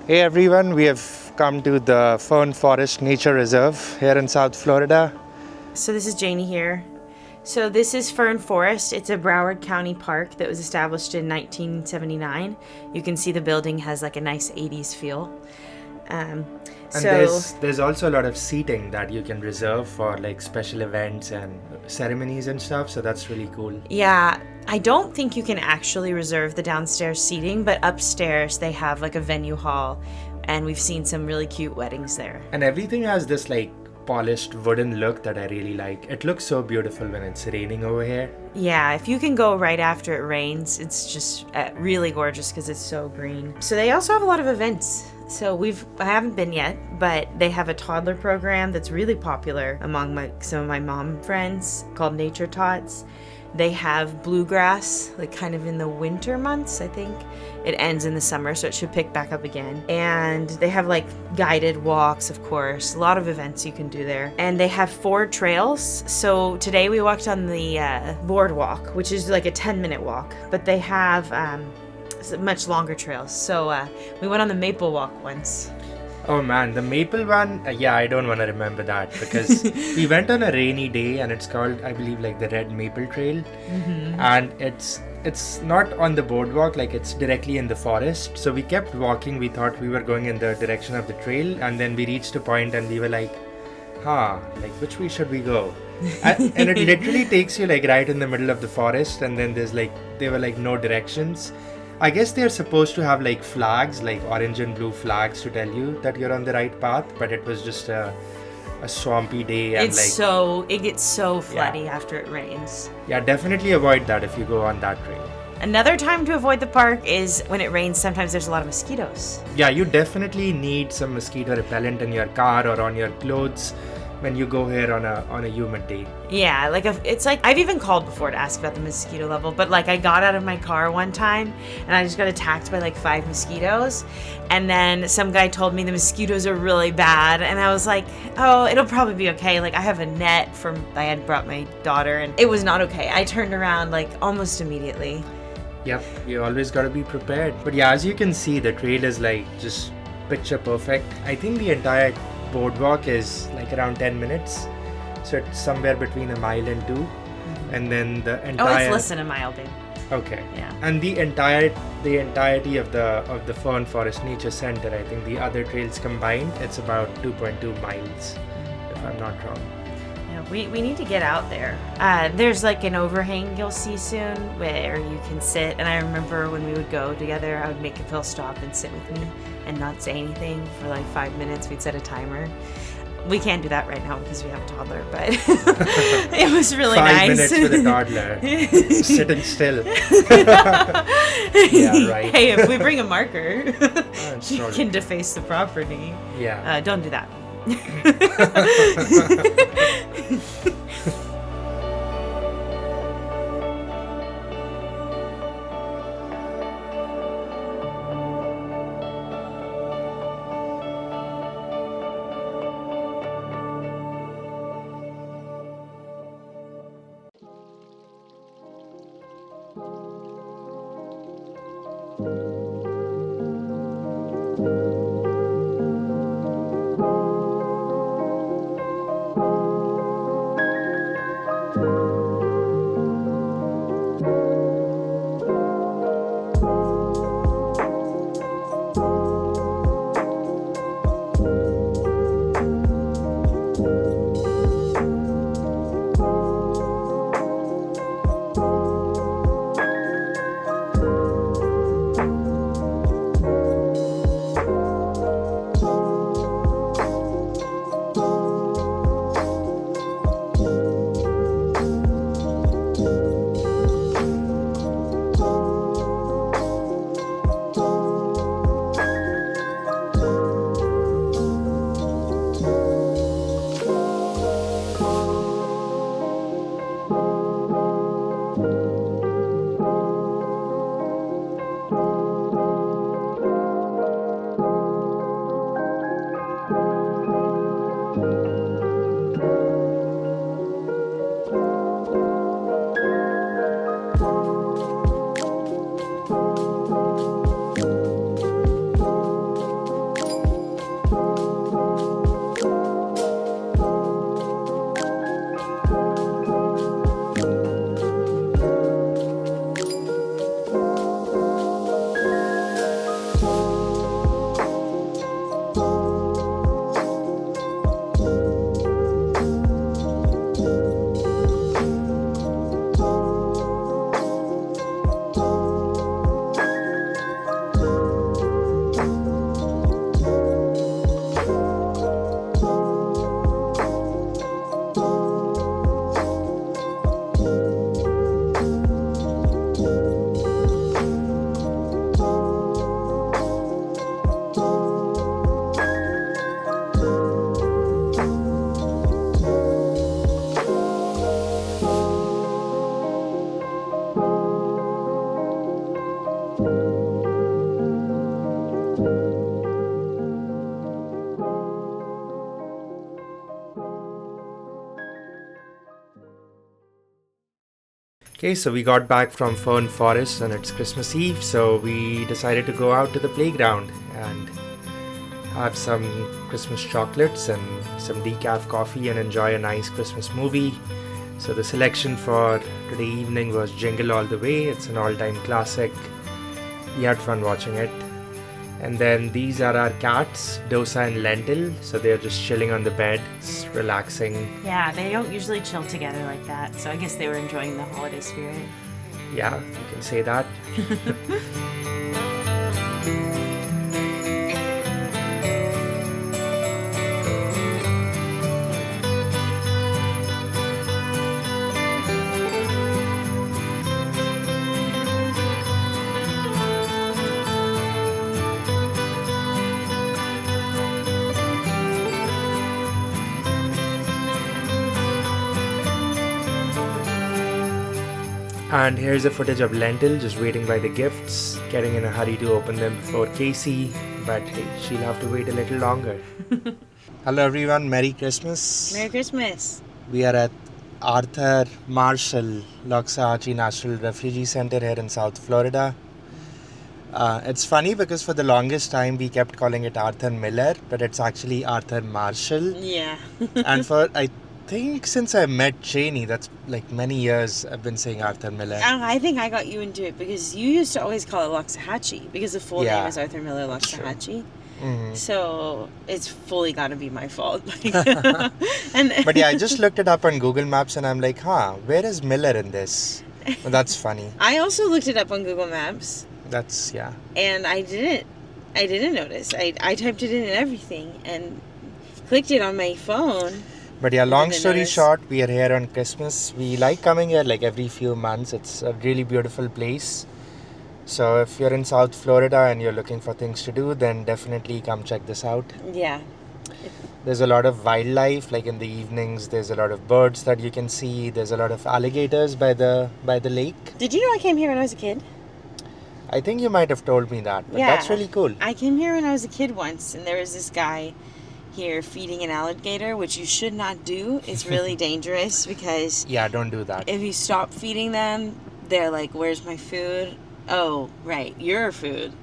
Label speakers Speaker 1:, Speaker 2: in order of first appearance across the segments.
Speaker 1: Hey everyone, we have come to the Fern Forest Nature Reserve here in South Florida.
Speaker 2: So this is Janie here. So this is Fern Forest. It's a Broward County park that was established in 1979. You can see the building has like a nice 80s feel. Um,
Speaker 1: And
Speaker 2: so
Speaker 1: there's also a lot of seating that you can reserve for like special events and ceremonies and stuff, so that's really cool.
Speaker 2: yeah, I don't think you can actually reserve the downstairs seating, but upstairs they have like a venue hall, and we've seen some really cute weddings there.
Speaker 1: And everything has this like polished wooden look that I really like. It looks so beautiful when it's raining over here.
Speaker 2: Yeah, if you can go right after it rains, it's just really gorgeous because it's so green. So they also have a lot of events. So I haven't been yet, but they have a toddler program that's really popular among some of my mom friends called Nature Tots. They have bluegrass, like kind of in the winter months, I think. It ends in the summer, so it should pick back up again. And they have like guided walks, of course, a lot of events you can do there. And they have 4 trails. So today we walked on the boardwalk, which is like a 10-minute walk, but they have much longer trails. So we went on the maple walk once.
Speaker 1: Oh man, the maple one, yeah, I don't want to remember that because we went on a rainy day and it's called, I believe, like the Red Maple Trail. And it's not on the boardwalk, like it's directly in the forest. So we kept walking. We thought we were going in the direction of the trail, and then we reached a point and we were like, like which way should we go? And it literally takes you like right in the middle of the forest, and then there were like no directions. I guess they're supposed to have like flags, like orange and blue flags to tell you that you're on the right path, but it was just a swampy day and
Speaker 2: It gets so floody after it rains.
Speaker 1: yeah, definitely avoid that if you go on that trail.
Speaker 2: Another time to avoid the park is when it rains. Sometimes there's a lot of mosquitoes.
Speaker 1: Yeah, you definitely need some mosquito repellent in your car or on your clothes when you go here on a humid day.
Speaker 2: Yeah, it's like I've even called before to ask about the mosquito level, but like I got out of my car one time and I just got attacked by like 5 mosquitoes, and then some guy told me the mosquitoes are really bad, and I was like, oh, it'll probably be okay. Like I have a net I had brought my daughter, and it was not okay. I turned around like almost immediately.
Speaker 1: Yep, you always gotta be prepared. But yeah, as you can see, the trail is like just picture perfect. I think the entire boardwalk is like around 10 minutes. So it's somewhere between a mile and 2. And then the entire...
Speaker 2: Oh, it's less than a mile, babe.
Speaker 1: Okay.
Speaker 2: Yeah.
Speaker 1: And the entirety of the Fern Forest Nature Center, I think the other trails combined, it's about 2.2 miles, if I'm not wrong.
Speaker 2: Yeah, we need to get out there. There's like an overhang you'll see soon where you can sit. And I remember when we would go together, I would make Phil stop and sit with me and not say anything for like 5 minutes. We'd set a timer. We can't do that right now because we have a toddler, but it was really
Speaker 1: 5
Speaker 2: nice.
Speaker 1: 5 minutes with a toddler, sitting still. Yeah, right.
Speaker 2: Hey, if we bring a marker, you
Speaker 1: Sorry.
Speaker 2: can deface the property.
Speaker 1: Yeah.
Speaker 2: Don't do that.
Speaker 1: Okay, so we got back from Fern Forest and it's Christmas Eve, so we decided to go out to the playground and have some Christmas chocolates and some decaf coffee and enjoy a nice Christmas movie. So the selection for today evening was Jingle All the Way. It's an all-time classic. We had fun watching it. And then these are our cats, Dosa and Lentil. So they're just chilling on the bed, just relaxing.
Speaker 2: Yeah, they don't usually chill together like that, so I guess they were enjoying the holiday spirit.
Speaker 1: Yeah, you can say that. And here's the footage of Lentil just waiting by the gifts, getting in a hurry to open them before Casey, but hey, she'll have to wait a little longer. Hello everyone, Merry Christmas.
Speaker 2: Merry Christmas.
Speaker 1: We are at Arthur Marshall Loxahatchee National Refuge Center here in South Florida. It's funny because for the longest time we kept calling it Arthur Miller, but it's actually Arthur Marshall.
Speaker 2: Yeah.
Speaker 1: And for, I think since I met Cheney, that's like many years I've been saying Arthur Miller.
Speaker 2: I think I got you into it because you used to always call it Loxahatchee because the full name is Arthur Miller Loxahatchee.
Speaker 1: Mm-hmm.
Speaker 2: So it's fully got to be my fault.
Speaker 1: But yeah, I just looked it up on Google Maps and I'm like, where is Miller in this? Well, that's funny.
Speaker 2: I also looked it up on Google Maps.
Speaker 1: That's, yeah.
Speaker 2: And I didn't notice. I typed it in and everything and clicked it on my phone.
Speaker 1: But yeah, long story short, we are here on Christmas. We like coming here like every few months. It's a really beautiful place. So if you're in South Florida and you're looking for things to do, then definitely come check this out.
Speaker 2: Yeah.
Speaker 1: There's a lot of wildlife, like in the evenings, there's a lot of birds that you can see. There's a lot of alligators by the lake.
Speaker 2: Did you know I came here when I was a kid?
Speaker 1: I think you might have told me that, but that's really cool.
Speaker 2: I came here when I was a kid once, and there was this guy here feeding an alligator, which you should not do. It's really dangerous because
Speaker 1: don't do that.
Speaker 2: If you stop feeding them, they're like, "Where's my food?" Oh, right, your food.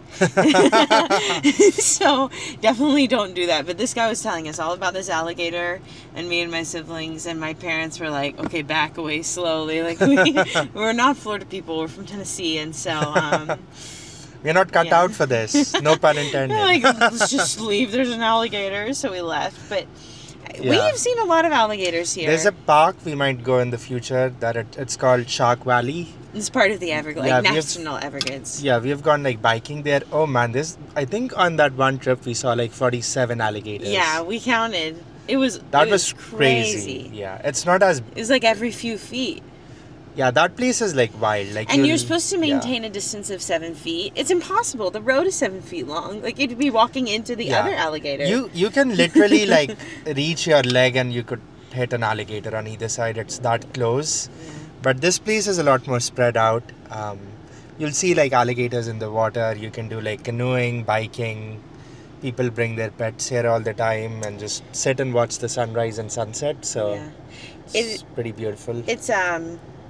Speaker 2: So definitely don't do that. But this guy was telling us all about this alligator, and me and my siblings and my parents were like, "Okay, back away slowly." Like we're not Florida people; we're from Tennessee, and so.
Speaker 1: We're not cut out for this. No pun intended.
Speaker 2: Like, let's just leave. There's an alligator, so we left. But we've seen a lot of alligators here.
Speaker 1: There's a park we might go in the future that it's called Shark Valley.
Speaker 2: It's part of the Everglades, National Everglades.
Speaker 1: Yeah, we have gone like biking there. Oh man, I think on that one trip we saw like 47 alligators.
Speaker 2: Yeah, we counted. It was
Speaker 1: crazy. Yeah, it's not as.
Speaker 2: It was like every few feet.
Speaker 1: Yeah, that place is like wild. Like,
Speaker 2: and you're supposed to maintain a distance of 7 feet. It's impossible. The road is 7 feet long. Like you'd be walking into the other alligator.
Speaker 1: You can literally like reach your leg and you could hit an alligator on either side. It's that close. Yeah. But this place is a lot more spread out. You'll see like alligators in the water. You can do like canoeing, biking. People bring their pets here all the time and just sit and watch the sunrise and sunset. So it's pretty beautiful.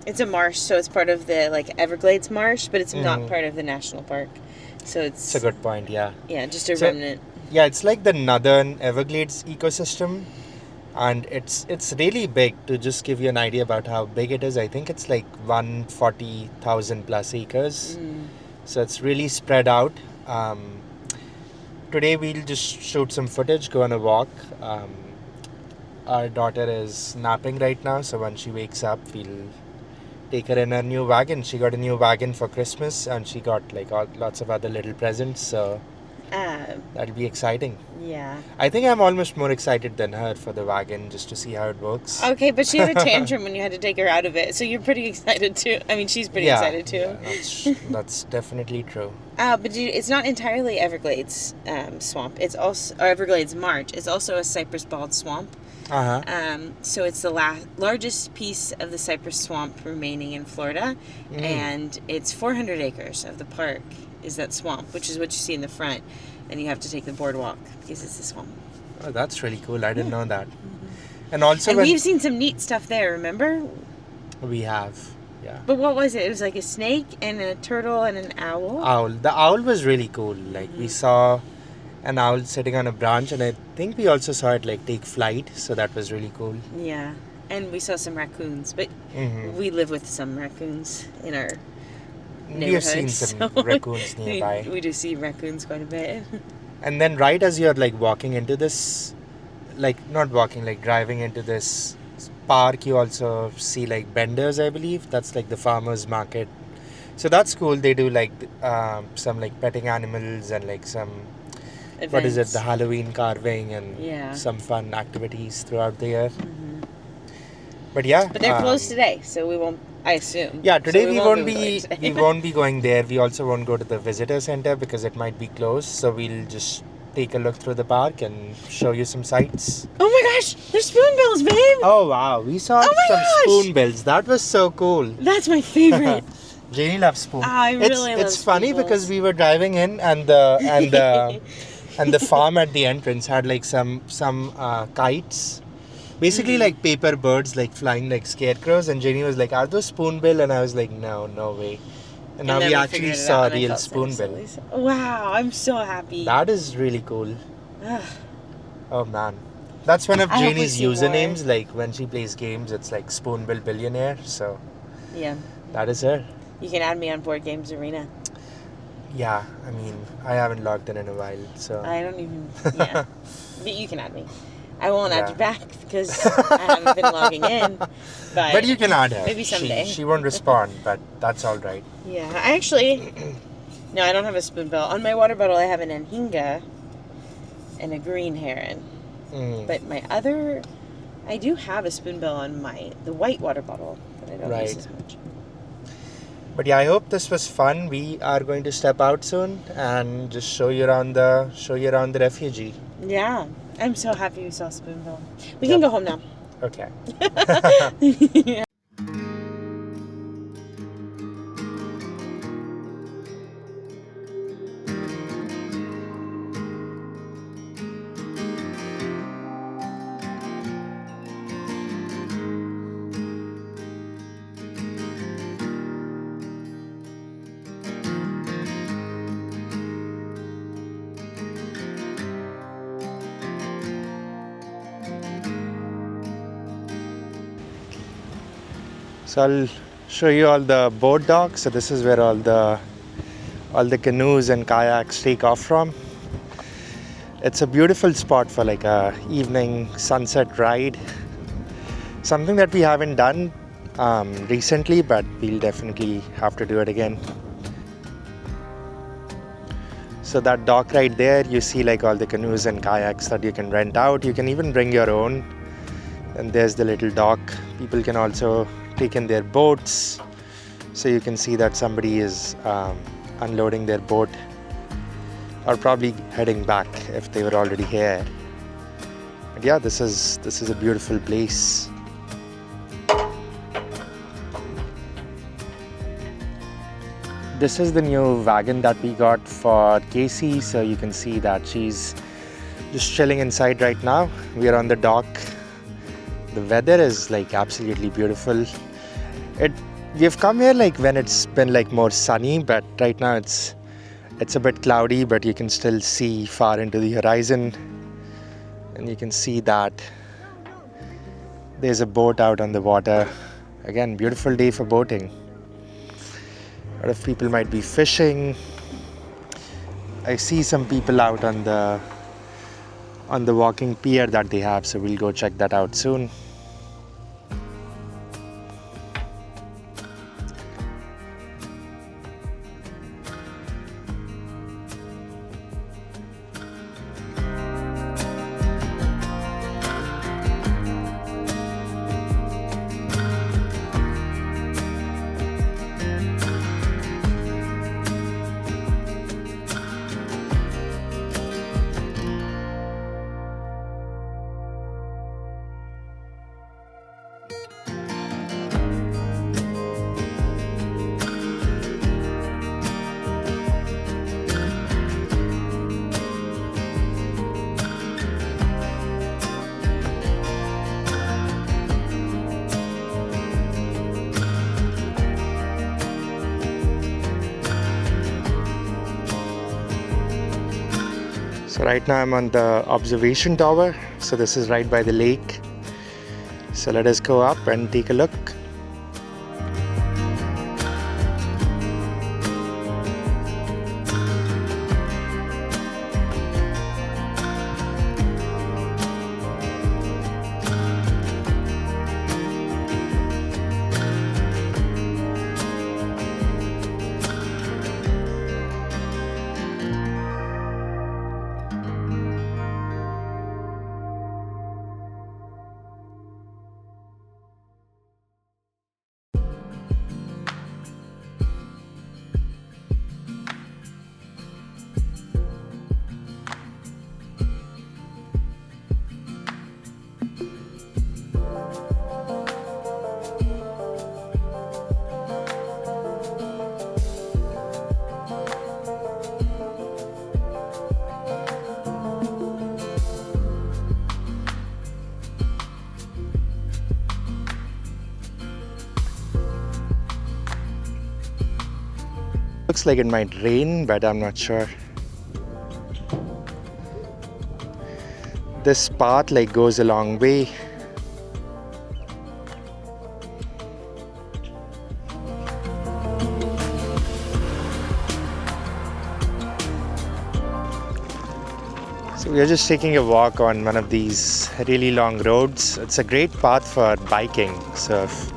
Speaker 2: It's a marsh, so it's part of the like Everglades marsh, but it's not part of the national park. So it's
Speaker 1: a good point, yeah.
Speaker 2: Yeah, just a remnant.
Speaker 1: Yeah, it's like the northern Everglades ecosystem, and it's really big. To just give you an idea about how big it is, I think it's like 140,000 plus acres. So it's really spread out. Today we'll just shoot some footage, go on a walk. Our daughter is napping right now, so when she wakes up, we'll take her in her new wagon. She got a new wagon for Christmas, and she got like lots of other little presents, so that'll be exciting.
Speaker 2: Yeah.
Speaker 1: I think I'm almost more excited than her for the wagon, just to see how it works.
Speaker 2: Okay, but she had a tantrum when you had to take her out of it, so you're pretty excited too. I mean, she's pretty excited too.
Speaker 1: Yeah, that's definitely true.
Speaker 2: But it's not entirely Everglades swamp. It's also Everglades marsh. It's also a cypress bald swamp. So it's the largest piece of the cypress swamp remaining in Florida, and it's 400 acres of the park is that swamp, which is what you see in the front. and you have to take the boardwalk because it's a swamp.
Speaker 1: Oh, that's really cool. I didn't know that. And also,
Speaker 2: And we've seen some neat stuff there, remember?
Speaker 1: we have, yeah.
Speaker 2: But what was it? It was like a snake and a turtle and an owl.
Speaker 1: Owl. The owl was really cool. Like we saw an owl sitting on a branch, and I think we also saw it like take flight. So that was really cool.
Speaker 2: Yeah, and we saw some raccoons, but we live with some raccoons in our neighborhood.
Speaker 1: We've seen some raccoons nearby.
Speaker 2: We do see raccoons quite a bit.
Speaker 1: And then right as you're like walking into this, like not walking, like driving into this park, you also see like vendors, I believe. That's like the farmers market. So that's cool. They do like some like petting animals and like some
Speaker 2: Events.
Speaker 1: What is it, the Halloween carving and
Speaker 2: Yeah.
Speaker 1: some fun activities throughout the year. But yeah.
Speaker 2: But they're closed today, so we won't, I assume.
Speaker 1: Yeah, today
Speaker 2: So
Speaker 1: we won't be going there. We also won't go to the visitor center because it might be closed. So we'll just take a look through the park and show you some sights.
Speaker 2: Oh my gosh, there's spoonbills, babe!
Speaker 1: Oh wow, we saw
Speaker 2: Oh my
Speaker 1: some
Speaker 2: gosh!
Speaker 1: spoonbills. That was so cool.
Speaker 2: That's my favorite.
Speaker 1: Janie loves spoon.
Speaker 2: I really love
Speaker 1: It's funny
Speaker 2: spoonbills.
Speaker 1: because we were driving in and the and the farm at the entrance had like some kites. Basically like paper birds like flying like scarecrows, and Jenny was like, "Are those spoonbill?" And I was like, no way. And now
Speaker 2: then
Speaker 1: we
Speaker 2: we
Speaker 1: actually
Speaker 2: figured it
Speaker 1: saw
Speaker 2: out, and I
Speaker 1: real
Speaker 2: felt so
Speaker 1: spoonbill.
Speaker 2: silly. Wow, I'm so happy.
Speaker 1: That is really cool.
Speaker 2: Ugh.
Speaker 1: Oh man. That's one of
Speaker 2: I hope we
Speaker 1: Janie's
Speaker 2: see more.
Speaker 1: usernames. Like when she plays games, it's like Spoonbill Billionaire. So
Speaker 2: Yeah.
Speaker 1: that is her.
Speaker 2: You can add me on Board Games Arena.
Speaker 1: Yeah, I mean, I haven't logged in a while, so.
Speaker 2: I don't even. Yeah. But you can add me. I won't add
Speaker 1: Yeah.
Speaker 2: you back because I haven't been logging in.
Speaker 1: But you can add her.
Speaker 2: Maybe someday.
Speaker 1: She won't respond, but that's all right.
Speaker 2: Yeah, I actually. No, I don't have a spoonbill. On my water bottle, I have an anhinga and a green heron.
Speaker 1: Mm.
Speaker 2: But my other. I do have a spoonbill on the white water bottle, but I don't
Speaker 1: Right.
Speaker 2: use as much.
Speaker 1: But yeah, I hope this was fun. We are going to step out soon and just show you around the refugee.
Speaker 2: Yeah, I'm so happy we saw spoonbill. We
Speaker 1: Yep.
Speaker 2: can go home now.
Speaker 1: Okay. So I'll show you all the boat docks. So this is where all the canoes and kayaks take off from. It's a beautiful spot for like a evening sunset ride. Something that we haven't done recently, but we'll definitely have to do it again. So that dock right there, you see like all the canoes and kayaks that you can rent out. You can even bring your own. And there's the little dock. People can also take in their boats. So you can see that somebody is unloading their boat, or probably heading back if they were already here. But yeah, this is a beautiful place. This is the new wagon that we got for Casey, so you can see that she's just chilling inside right now. We are on the dock. The weather is like absolutely beautiful. We've come here like when it's been like more sunny, but right now it's a bit cloudy, but you can still see far into the horizon, and you can see that there's a boat out on the water. Again, beautiful day for boating. A lot of people might be fishing. I see some people out on the walking pier that they have, so we'll go check that out soon. So right now I'm on the observation tower. So this is right by the lake. So let us go up and take a look. Looks like it might rain, but I'm not sure. This path like goes a long way. So we are just taking a walk on one of these really long roads. It's a great path for biking. So if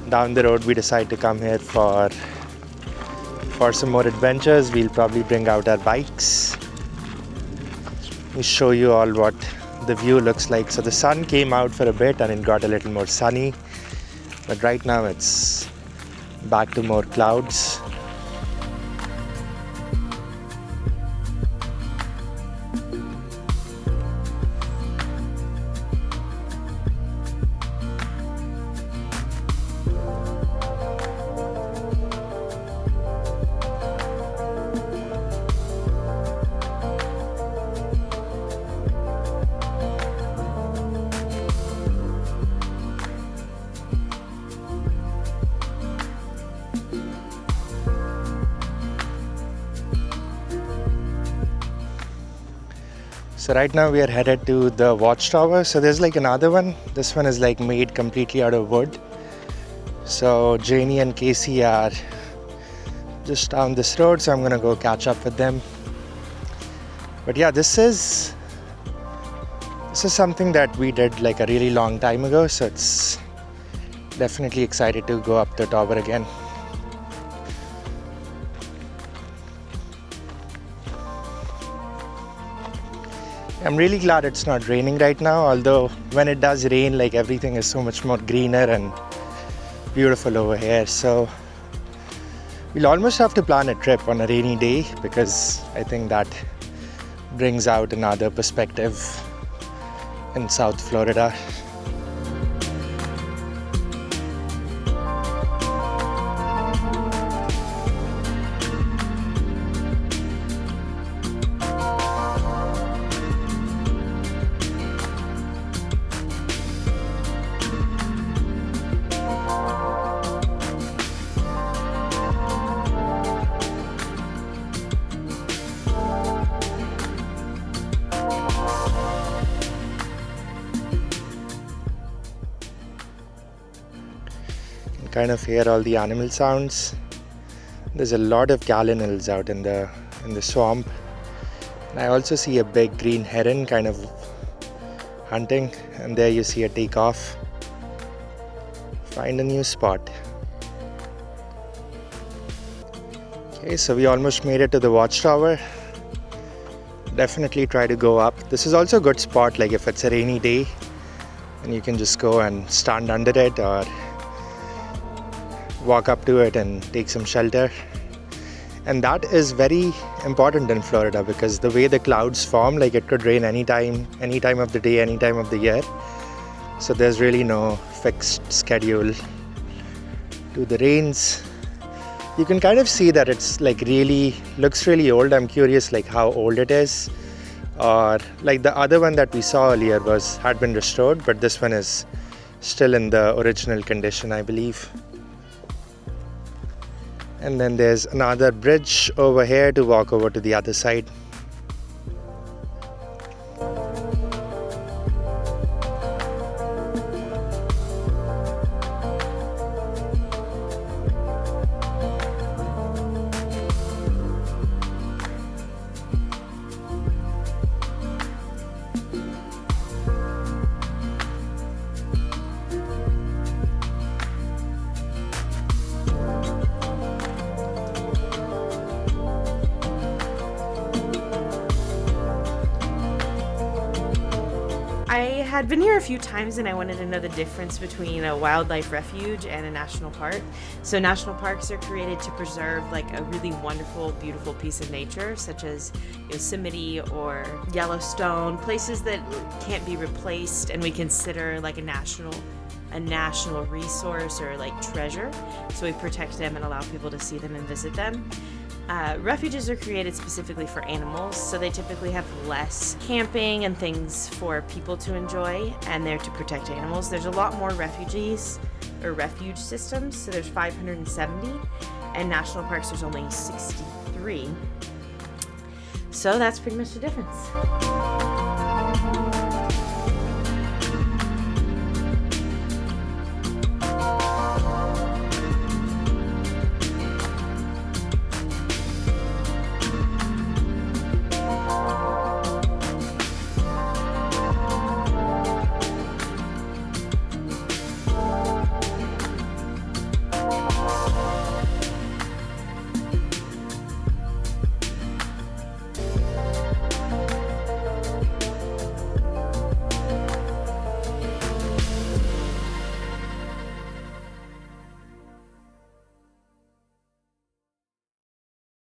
Speaker 1: down the road we decide to come here for some more adventures, we'll probably bring out our bikes. Let me show you all what the view looks like. So the sun came out for a bit and it got a little more sunny, but right now it's back to more clouds. So right now we are headed to the watchtower. So there's like another one. This one is like made completely out of wood. So Janie and Casey are just down this road, so I'm gonna go catch up with them. But yeah, this is something that we did like a really long time ago, so it's definitely excited to go up the tower again. I'm really glad it's not raining right now, although when it does rain, like everything is so much more greener and beautiful over here. So we'll almost have to plan a trip on a rainy day, because I think that brings out another perspective in South Florida. Kind of hear all the animal sounds. There's a lot of gallinals out in the swamp, and I also see a big green heron kind of hunting, and there you see a takeoff. Find a new spot. Okay, so we almost made it to the watchtower. Definitely try to go up. This is also a good spot, like if it's a rainy day and you can just go and stand under it or walk up to it and take some shelter. And that is very important in Florida, because the way the clouds form, like it could rain any time of the day, any time of the year. So there's really no fixed schedule to the rains. You can kind of see that it's like looks really old. I'm curious like how old it is, or like the other one that we saw earlier had been restored, but this one is still in the original condition, I believe. And then there's another bridge over here to walk over to the other side.
Speaker 2: had been here a few times and I wanted to know the difference between a wildlife refuge and a national park. So national parks are created to preserve like a really wonderful, beautiful piece of nature, such as Yosemite or Yellowstone, places that can't be replaced and we consider like a national resource or like treasure. So we protect them and allow people to see them and visit them. Refuges are created specifically for animals, so they typically have less camping and things for people to enjoy, and they're to protect animals. There's a lot more refuges or refuge systems, so there's 570, and national parks there's only 63. So that's pretty much the difference.